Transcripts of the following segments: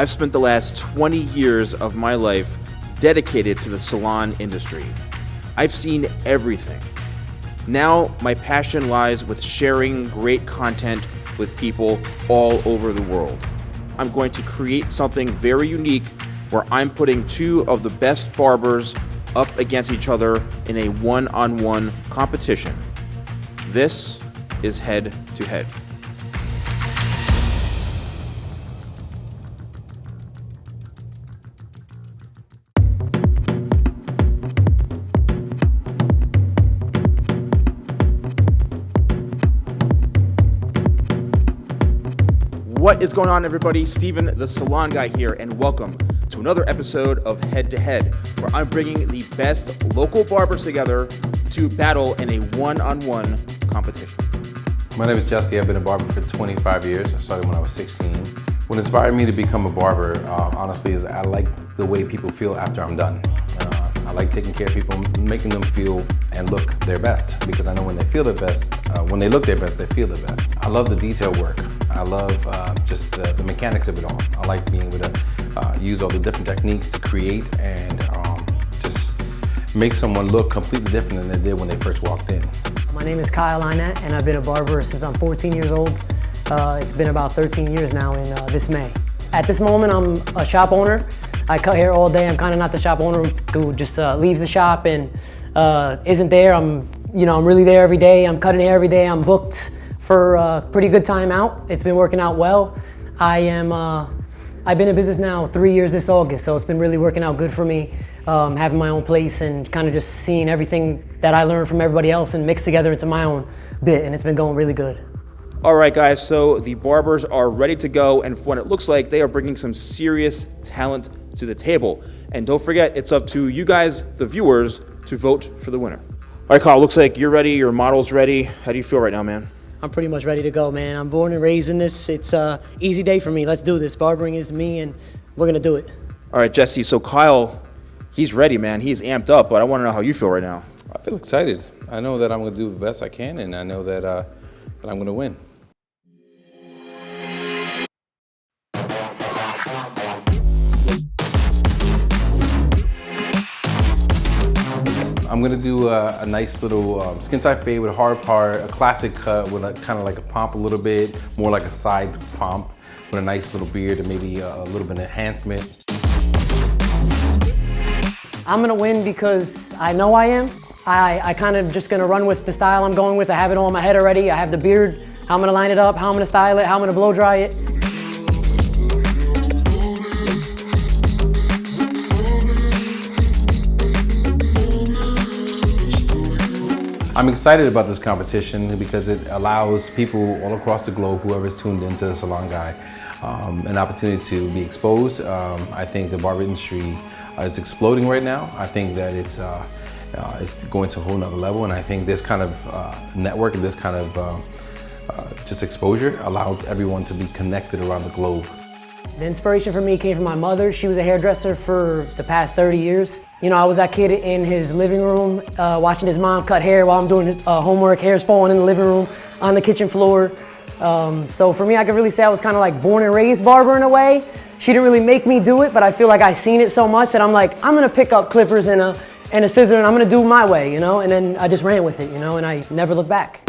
I've spent the last 20 years of my life dedicated to the salon industry. I've seen everything. Now, my passion lies with sharing great content with people all over the world. I'm going to create something very unique where I'm putting two of the best barbers up against each other in a one-on-one competition. This is Head to Head. What is going on, everybody? Steven, the Salon Guy here, and welcome to another episode of Head to Head, where I'm bringing the best local barbers together to battle in a one-on-one competition. My name is Jesse. I've been a barber for 25 years. I started when I was 16. What inspired me to become a barber, honestly, is I like the way people feel after I'm done. I like taking care of people, making them feel and look their best, because I know when they feel their best, when they look their best, they feel their best. I love the detail work. I love just the mechanics of it all. I like being able to use all the different techniques to create and just make someone look completely different than they did when they first walked in. My name is Kyle, and I've been a barber since I'm 14 years old. It's been about 13 years now in this May. At this moment, I'm a shop owner. I cut hair all day. I'm kind of not the shop owner who just leaves the shop and isn't there. I'm really there every day. I'm cutting hair every day. I'm booked for a pretty good time out. It's been working out well. I've been in business now 3 years this August, so it's been really working out good for me, having my own place and kind of just seeing everything that I learned from everybody else and mixed together into my own bit, and it's been going really good. All right, guys, so the barbers are ready to go, and what it looks like, they are bringing some serious talent to the table. And don't forget, it's up to you guys, the viewers, to vote for the winner. All right, Kyle, looks like you're ready, your model's ready. How do you feel right now, man? I'm pretty much ready to go, man. I'm born and raised in this. It's an easy day for me. Let's do this. Barbering is me, and we're going to do it. All right, Jesse, so Kyle, he's ready, man. He's amped up, but I want to know how you feel right now. I feel excited. I know that I'm going to do the best I can, and I know that I'm going to win. I'm gonna do a nice little skin tight fade with a hard part, a classic cut with kind of like a pomp a little bit, more like a side pomp with a nice little beard and maybe a little bit of enhancement. I'm gonna win because I know I am. I kind of just gonna run with the style I'm going with. I have it all in my head already. I have the beard, how I'm gonna line it up, how I'm gonna style it, how I'm gonna blow dry it. I'm excited about this competition because it allows people all across the globe, whoever's tuned into the Salon Guy, an opportunity to be exposed. I think the barber industry is exploding right now. I think that it's going to a whole nother level, and I think this kind of network and this kind of just exposure allows everyone to be connected around the globe. The inspiration for me came from my mother. She was a hairdresser for the past 30 years. I was that kid in his living room watching his mom cut hair while I'm doing his, homework. Hair's falling in the living room, on the kitchen floor. So for me, I could really say I was kind of like born and raised barber in a way. She didn't really make me do it, but I feel like I seen it so much that I'm like, I'm gonna pick up clippers and a scissor and I'm gonna do it my way, and then I just ran with it, and I never looked back.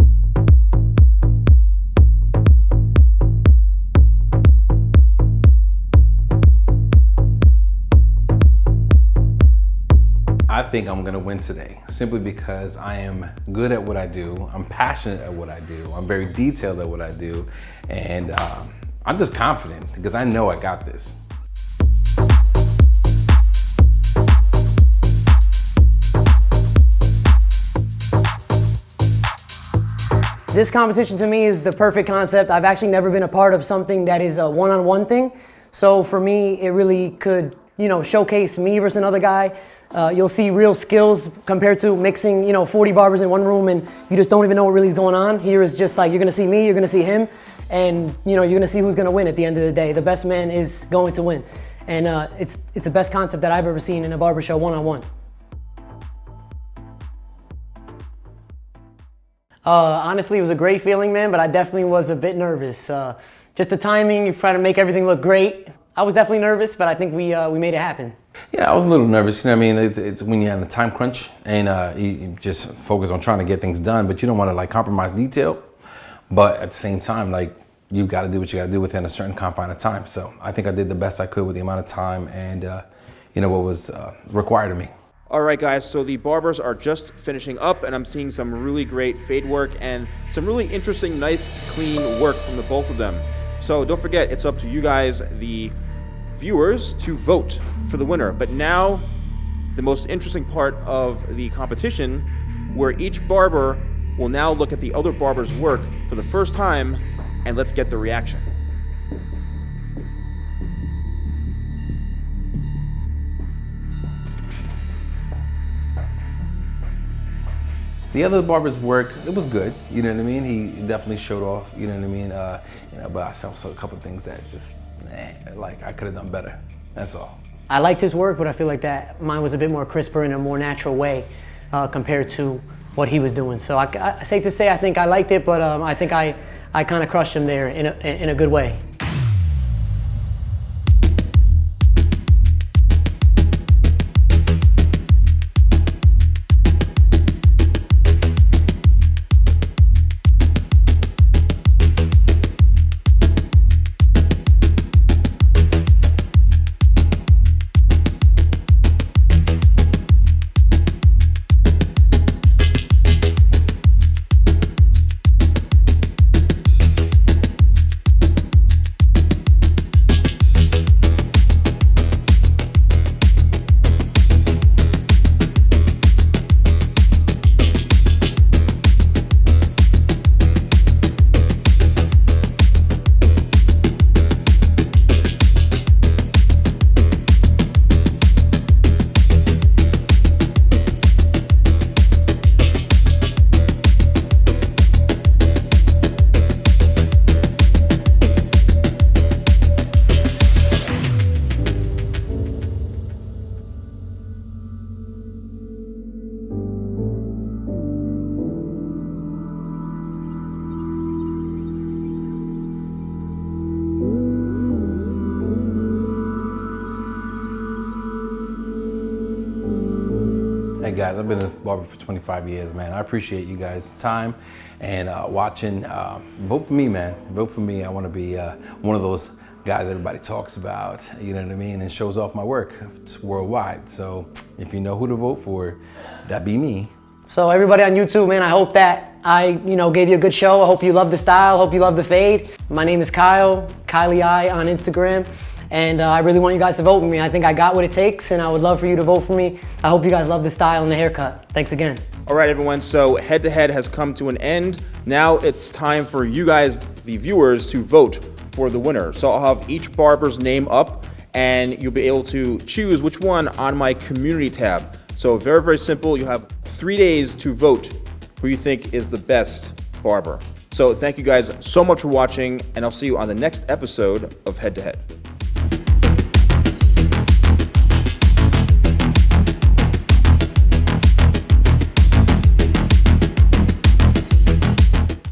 I think I'm gonna win today, simply because I am good at what I do, I'm passionate at what I do, I'm very detailed at what I do, and I'm just confident because I know I got this. This competition to me is the perfect concept. I've actually never been a part of something that is a one-on-one thing. So for me, it really could, showcase me versus another guy. You'll see real skills compared to mixing, 40 barbers in one room and you just don't even know what really is going on. Here is just like, you're gonna see me, you're gonna see him, and you're gonna see who's gonna win at the end of the day. The best man is going to win. And it's the best concept that I've ever seen in a barber show one-on-one. Honestly, it was a great feeling, man, but I definitely was a bit nervous. Just the timing, you try to make everything look great. I was definitely nervous, but I think we made it happen. Yeah, I was a little nervous. You know what I mean? It's when you're in a time crunch and you just focus on trying to get things done, but you don't want to like compromise detail. But at the same time, like you got to do what you got to do within a certain confine of time. So I think I did the best I could with the amount of time and what was required of me. All right, guys, so the barbers are just finishing up, and I'm seeing some really great fade work and some really interesting, nice, clean work from the both of them. So don't forget, it's up to you guys, the viewers, to vote for the winner. But now, the most interesting part of the competition, where each barber will now look at the other barber's work for the first time, and let's get the reaction. The other barber's work, it was good, you know what I mean? He definitely showed off, you know what I mean? But I saw a couple of things that just, like I could have done better, that's all. I liked his work, but I feel like that mine was a bit more crisper in a more natural way compared to what he was doing. So safe to say, I think I liked it, but I think I kind of crushed him there in a good way. Hey guys, I've been a barber for 25 years, man. I appreciate you guys' time and watching. Vote for me, man. Vote for me. I want to be one of those guys everybody talks about, you know what I mean, and shows off my work. It's worldwide. So if you know who to vote for, that'd be me. So everybody on YouTube, man, I hope that I gave you a good show. I hope you love the style. I hope you love the fade. My name is Kyle, Kylie I on Instagram. And I really want you guys to vote for me. I think I got what it takes, and I would love for you to vote for me. I hope you guys love the style and the haircut. Thanks again. All right, everyone, so head-to-head has come to an end. Now it's time for you guys, the viewers, to vote for the winner. So I'll have each barber's name up, and you'll be able to choose which one on my community tab. So very, very simple. You have 3 days to vote who you think is the best barber. So thank you guys so much for watching, and I'll see you on the next episode of Head to Head.